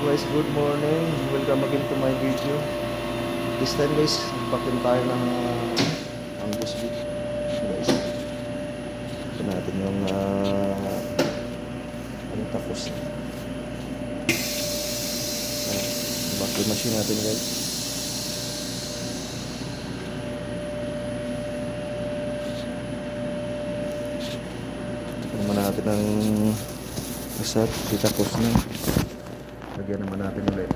guys, good morning. Welcome again to my video. This time guys, bakin tayo ng Angus beef. Guys, ito natin yung ano tapos. Bakin machine natin guys. Ito naman natin ng result. Tapos na. Lagyan naman natin ulit.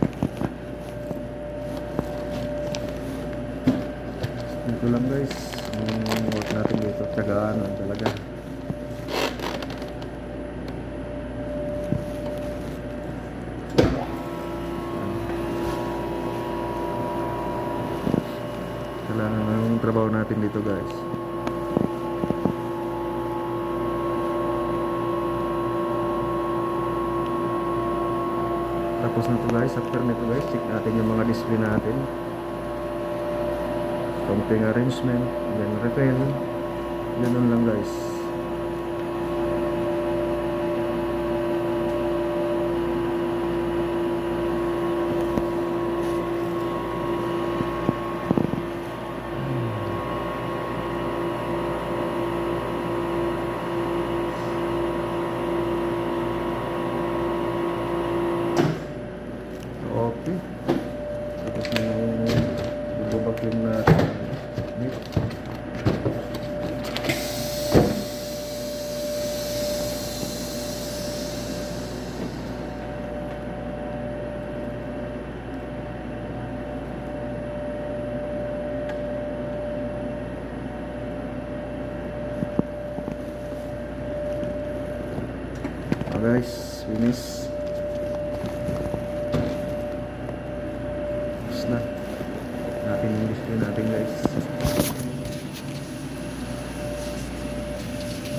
Dito lang guys, yung work natin dito, tsagaan talaga. Kailangan yung trabaho natin dito guys. Tapos na to guys. After nito guys, check natin yung mga display natin, counting arrangement, then refill. Ganun lang guys. Okay. Tapos na yung bubagin na meat. Guys, finish. Na natin yung display natin guys.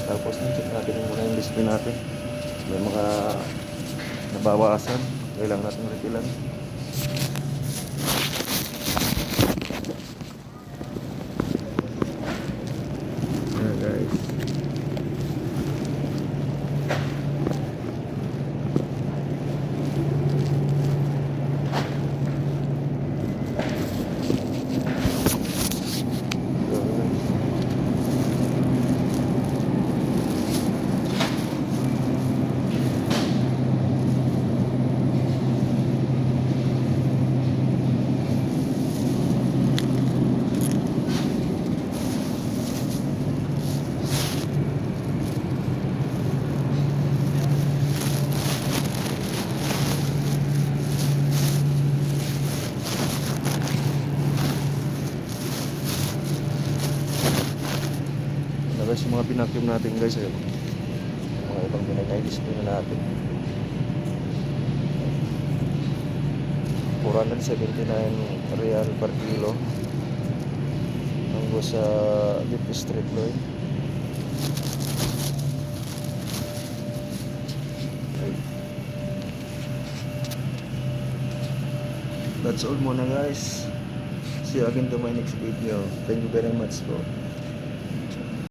Tapos check natin muna yung display natin, may mga nabawasan, kailangan natin refilan. Ayan guys. Guys, yung mga pinakyum natin guys, ayun, yung mga ibang binagay-display na natin. 479 real per kilo hanggang sa beef street loin. That's all muna guys. See you again to my next video. Thank you very much bro.